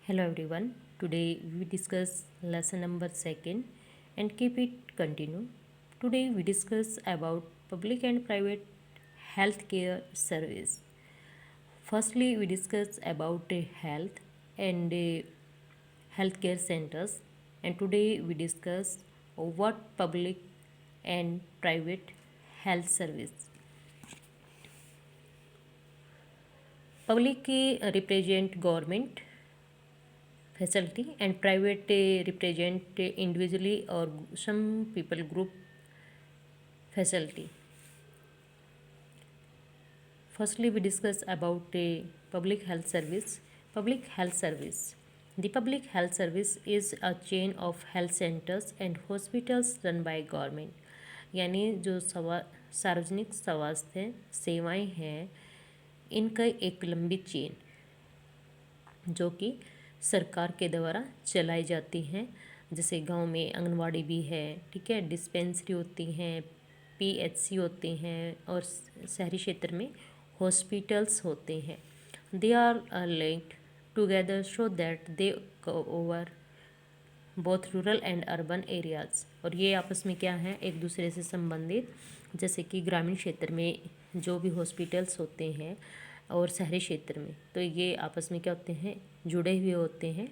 Hello everyone. Today we discuss lesson number 2nd and keep it continue. Today we discuss about public and private healthcare service. Firstly we discuss about health and healthcare centers, and today we discuss what public and private health service. Public represent government facility and private represent individually or some people group facility. Firstly we discuss about public health service. Public health service, the public health service is a chain of health centers and hospitals run by government. यानी जो सार्वजनिक स्वास्थ्य सेवाएं हैं, इनका एक लंबी chain जो कि सरकार के द्वारा चलाई जाती हैं। जैसे गांव में आंगनवाड़ी भी है, ठीक है, डिस्पेंसरी होती हैं, पीएचसी होते हैं, और शहरी क्षेत्र में हॉस्पिटल्स होते हैं. They are linked together so that they cover both rural and urban areas. और ये आपस में क्या है, एक दूसरे से संबंधित. जैसे कि ग्रामीण क्षेत्र में जो भी हॉस्पिटल्स होते हैं और शहरी क्षेत्र में, तो ये आपस में क्या होते हैं, जुड़े हुए होते हैं.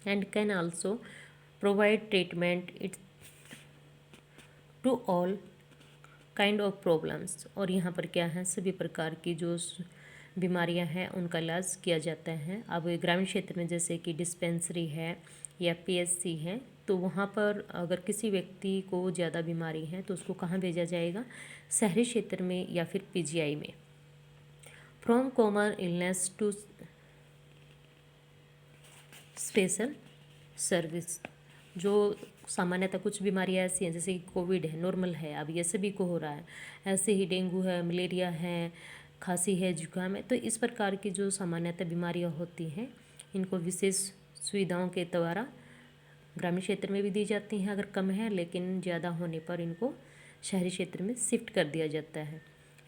And can also provide treatment it to all kind of problems. और यहाँ पर क्या है, सभी प्रकार की जो बीमारियाँ हैं उनका इलाज किया जाता है. अब ग्रामीण क्षेत्र में जैसे कि डिस्पेंसरी है या पीएचसी है, तो वहाँ पर अगर किसी व्यक्ति को ज़्यादा बीमारी है तो उसको कहाँ भेजा जाएगा, शहरी क्षेत्र में या फिर पीजीआई में. From common illness to special service. जो सामान्यतः कुछ बीमारियाँ ऐसी हैं, जैसे कि कोविड है, नॉर्मल है, अब ये सभी को हो रहा है. ऐसे ही डेंगू है, मलेरिया है, खांसी है, जुकाम है. तो इस प्रकार की जो सामान्यतः बीमारियाँ होती हैं, इनको विशेष सुविधाओं के द्वारा ग्रामीण क्षेत्र में भी दी जाती हैं अगर कम है, लेकिन ज़्यादा होने पर इनको शहरी क्षेत्र में शिफ्ट कर दिया जाता है.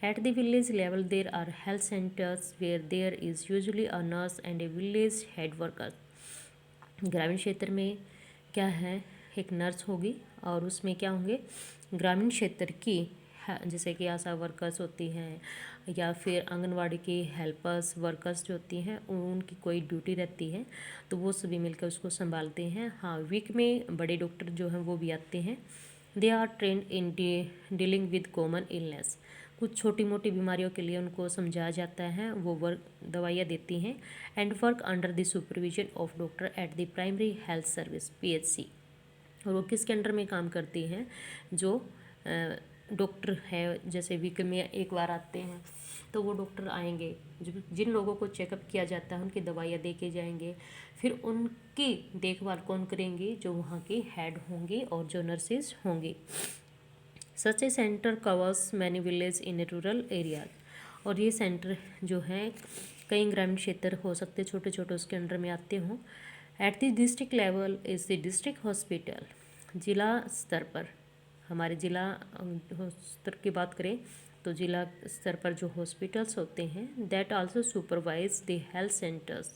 At the village level there are health centres where there is usually a nurse and a village head worker. ग्रामीण क्षेत्र में क्या है, एक नर्स होगी और उसमें क्या होंगे, ग्रामीण क्षेत्र की जैसे कि आशा वर्कर्स होती हैं या फिर आंगनवाड़ी की हेल्पर्स वर्कर्स जो होती हैं, उनकी कोई ड्यूटी रहती है, तो वो सभी मिलकर उसको संभालते हैं. हाँ, वीक में बड़े डॉक्टर जो हैं वो भी आते हैं. They are trained in dealing with common illness. कुछ छोटी मोटी बीमारियों के लिए उनको समझाया जाता है, वो वर्क दवाइयाँ देती हैं. And work under the supervision of doctor at the primary health service PHC. और वो किसके अंडर में काम करती हैं, जो डॉक्टर है. जैसे वीक में एक बार आते हैं, तो वो डॉक्टर आएंगे, जिन लोगों को चेकअप किया जाता है उनकी दवाइयाँ दे के जाएंगे. फिर उनकी देखभाल कौन करेंगे, जो वहाँ के हेड होंगे और जो नर्सेज होंगी. Such a centre covers many village in rural area. और ये सेंटर जो हैं कई ग्रामीण क्षेत्र हो सकते, छोटे छोटे उसके अंडर में आते हों. At the district level is the district hospital. जिला स्तर पर, हमारे जिला स्तर की बात करें तो जिला स्तर पर जो हॉस्पिटल्स होते हैं, that also supervise the health centres.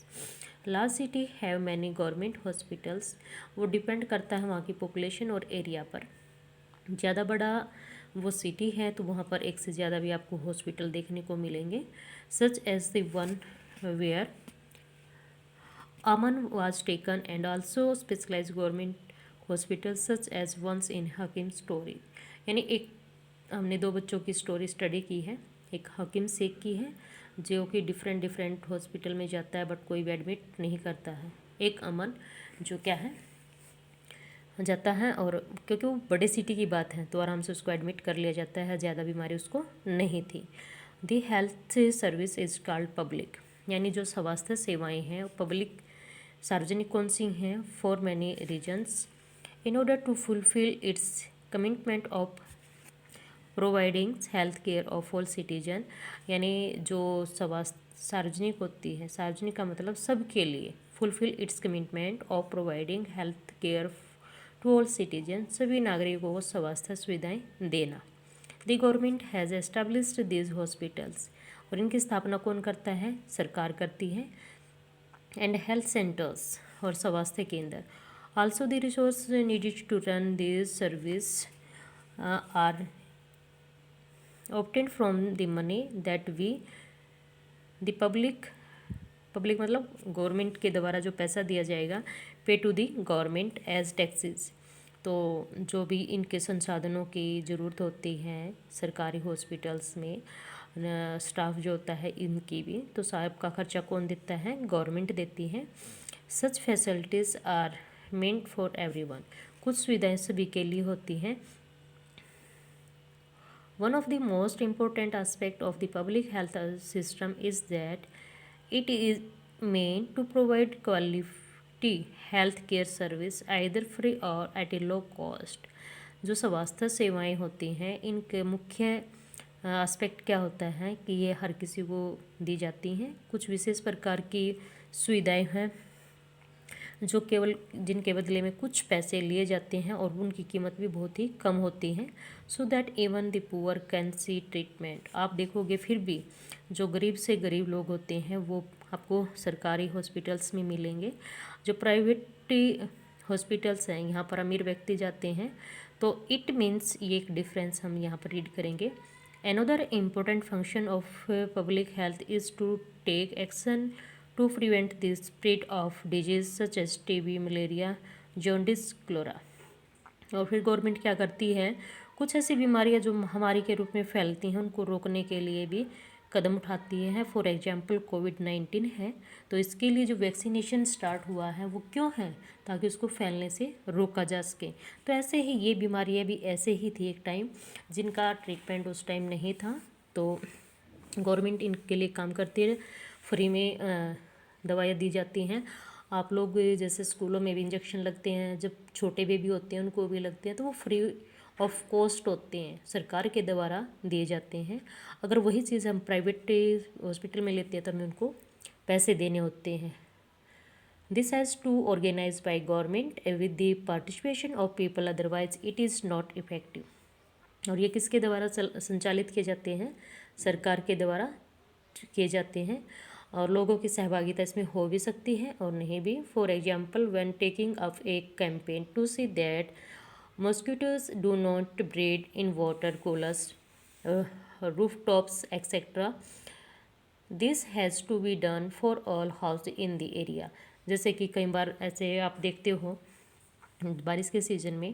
Large city have many government hospitals. वो डिपेंड करता है वहाँ की पॉपुलेशन और एरिया पर. ज़्यादा बड़ा वो सिटी है तो वहाँ पर एक से ज़्यादा भी आपको हॉस्पिटल देखने को मिलेंगे. Such as the one where Aman was taken and also specialized government hospitals such as ones in Hakim story. यानी एक हमने दो बच्चों की स्टोरी स्टडी की है. एक हकीम शेख की है जो कि डिफरेंट हॉस्पिटल में जाता है बट कोई भी एडमिट नहीं करता है. एक अमन जो क्या है, जाता है, और क्योंकि वो बड़े सिटी की बात है तो आराम से उसको एडमिट कर लिया जाता है, ज़्यादा बीमारी उसको नहीं थी. The health service is called public. यानी जो स्वास्थ्य सेवाएं हैं पब्लिक, सार्वजनिक कौन सी हैं, for many reasons. In order to fulfil its commitment of providing health care of all citizen. यानी जो स्वास्थ्य सार्वजनिक होती है, सार्वजनिक का मतलब सबके लिए, fulfil its commitment of providing health care to all citizen, सभी नागरिकों को स्वास्थ्य सुविधाएं देना. The government has established these hospitals. और इनकी स्थापना कौन करता है, सरकार करती है. एंड हेल्थ सेंटर्स और स्वास्थ्य केंद्र। Also the resource needed to run this service are obtained from the money that we the public मतलब गवर्नमेंट के द्वारा जो पैसा दिया जाएगा pay to the government as taxes. तो जो भी इनके संसाधनों की ज़रूरत होती है सरकारी हॉस्पिटल्स में स्टाफ जो होता है इनकी भी, तो साहब का खर्चा कौन देता है? गवर्नमेंट देती है। Such facilities are meant for everyone, कुछ सुविधाएं सभी के लिए होती हैं। One of the most important aspect of the public health system is that it is meant to provide quality health care service either free or at a low cost। जो स्वास्थ्य सेवाएं होती हैं इनके मुख्य एस्पेक्ट क्या होता है कि ये हर किसी को दी जाती हैं। कुछ विशेष प्रकार की सुविधाएं हैं जो केवल जिनके बदले में कुछ पैसे लिए जाते हैं और उनकी कीमत भी बहुत ही कम होती है। So that even the poor can seed treatment. आप देखोगे फिर भी जो गरीब से गरीब लोग होते हैं वो आपको सरकारी हॉस्पिटल्स में मिलेंगे। जो प्राइवेट हॉस्पिटल्स हैं यहाँ पर अमीर व्यक्ति जाते हैं। तो इट मीन्स ये एक डिफरेंस हम यहाँ पर रीड करेंगे। Another important function of public health is to take action to prevent the spread of disease such as TB, malaria, jaundice, cholera. और फिर गवर्नमेंट क्या करती है? कुछ ऐसी बीमारियां जो महामारी के रूप में फैलती हैं उनको रोकने के लिए भी कदम उठाती है। फॉर एग्जांपल कोविड-19 है, तो इसके लिए जो वैक्सीनेशन स्टार्ट हुआ है वो क्यों है? ताकि उसको फैलने से रोका जा सके। तो ऐसे ही ये बीमारियां भी ऐसे ही थी एक टाइम जिनका ट्रीटमेंट उस टाइम नहीं था, तो गवर्नमेंट इनके लिए काम करती है। फ्री में दवाइयाँ दी जाती हैं। आप लोग जैसे स्कूलों में भी इंजेक्शन लगते हैं, जब छोटे बेबी होते हैं उनको भी लगते हैं, तो वो फ्री ऑफ कॉस्ट होते हैं, सरकार के द्वारा दिए जाते हैं। अगर वही चीज़ हम प्राइवेट हॉस्पिटल में लेते हैं तो हमें उनको पैसे देने होते हैं। This has to organise by government with the participation of people, otherwise it is not effective. और ये किसके द्वारा संचालित किए जाते हैं? सरकार के द्वारा किए जाते हैं और लोगों की सहभागिता इसमें हो भी सकती है और नहीं भी। For example when taking up a campaign to see that mosquitoes do not breed in water coolers, roof tops etcetera, this has to be done for all house in the area. जैसे कि कई बार ऐसे आप देखते हो बारिश के season में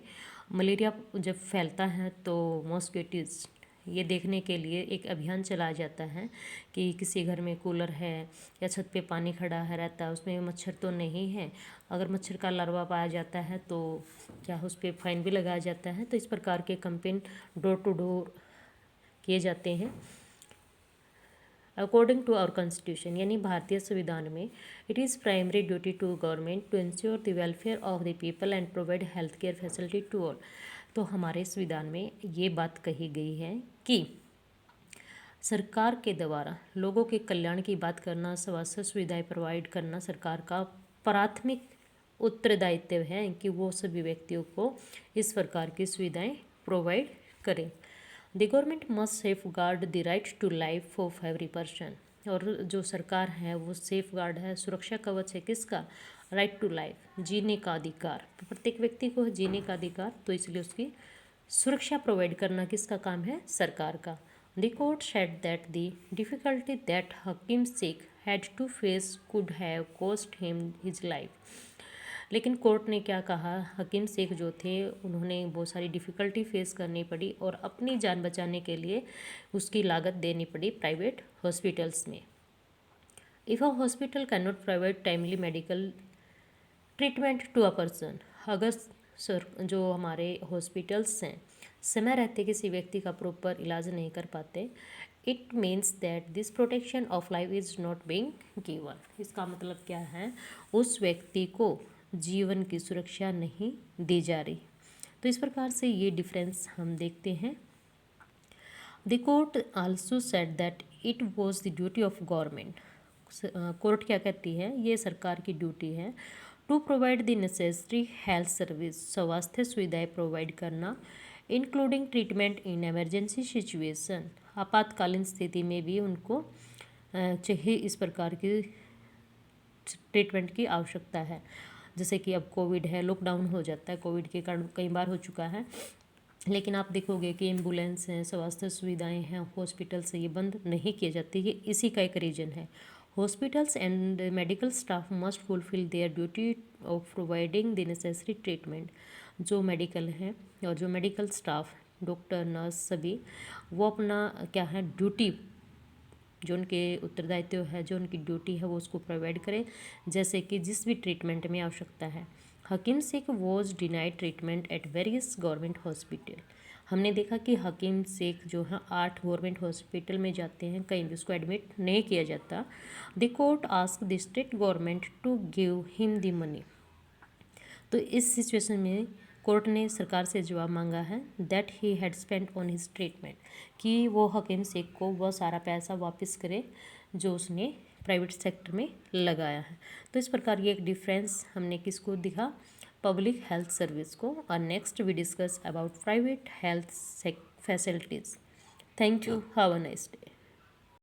मलेरिया जब फैलता है तो मॉस्किटोज ये देखने के लिए एक अभियान चलाया जाता है कि किसी घर में कूलर है या छत पे पानी खड़ा है रहता है, उसमें मच्छर तो नहीं है। अगर मच्छर का लार्वा पाया जाता है तो क्या उस पर फाइन भी लगाया जाता है। तो इस प्रकार के कैंपेन डोर टू डोर किए जाते हैं। अकॉर्डिंग टू आवर कॉन्स्टिट्यूशन, यानी भारतीय संविधान में, it is primary duty to government to ensure the welfare of the people and provide health care facility to all. तो हमारे संविधान में ये बात कही गई है कि सरकार के द्वारा लोगों के कल्याण की बात करना, स्वास्थ्य सुविधाएं प्रोवाइड करना सरकार का प्राथमिक उत्तरदायित्व है कि वो सभी व्यक्तियों को इस प्रकार की सुविधाएं प्रोवाइड करें। The government must safeguard the right to life of every person. और जो सरकार है वो सेफ गार्ड है, सुरक्षा कवच है किसका? राइट टू लाइफ, जीने का अधिकार। तो प्रत्येक व्यक्ति को जीने का अधिकार, तो इसलिए उसकी सुरक्षा प्रोवाइड करना किसका काम है? सरकार का। The court said that the difficulty that Hakim Sheikh had to face could have cost him his life. लेकिन कोर्ट ने क्या कहा? हकीम शेख जो थे उन्होंने बहुत सारी डिफ़िकल्टी फेस करनी पड़ी और अपनी जान बचाने के लिए उसकी लागत देनी पड़ी प्राइवेट हॉस्पिटल्स में। If a hospital cannot provide timely medical treatment to a person, अगर सर जो हमारे हॉस्पिटल्स हैं समय रहते किसी व्यक्ति का प्रॉपर इलाज नहीं कर पाते, it means that this protection of life is not being given. इसका मतलब क्या है? उस व्यक्ति को जीवन की सुरक्षा नहीं दी जा रही। तो इस प्रकार से ये डिफरेंस हम देखते हैं। The court also said that it was the duty of government. Court क्या कहती है? ये सरकार की ड्यूटी है to provide the necessary health service, स्वास्थ्य सुविधाएं प्रोवाइड करना, including treatment in emergency situation. आपातकालीन स्थिति में भी उनको चाहिए इस प्रकार की ट्रीटमेंट की आवश्यकता है। जैसे कि अब कोविड है, लॉकडाउन हो जाता है, कोविड के कारण कई बार हो चुका है, लेकिन आप देखोगे कि एम्बुलेंस हैं, स्वास्थ्य सुविधाएं हैं, हॉस्पिटल्स ये बंद नहीं किए जाते। ये इसी का एक रीज़न है। Hospitals and medical staff must fulfil there duty of providing the necessary treatment. जो मेडिकल हैं और जो मेडिकल स्टाफ, डॉक्टर, नर्स, सभी वो अपना क्या है ड्यूटी, जो उनके उत्तरदायित्व है, जो उनकी ड्यूटी है वो उसको प्रोवाइड करें, जैसे कि जिस भी ट्रीटमेंट में आवश्यकता है। Hakim Sheikh was denied treatment at various government hospital. हमने देखा कि हकीम शेख जो है 8 गवर्नमेंट हॉस्पिटल में जाते हैं, कहीं भी उसको एडमिट नहीं किया जाता। The court ask the state government to give him the money. तो इस सिचुएशन में कोर्ट ने सरकार से जवाब मांगा है that he had spent on his treatment, कि वो हकीम शेख को वह सारा पैसा वापस करे जो उसने प्राइवेट सेक्टर में लगाया है। तो इस प्रकार ये एक डिफरेंस हमने किसको दिखा, पब्लिक हेल्थ सर्विस को। और next we discuss about private health facilities. Thank you, have a nice day.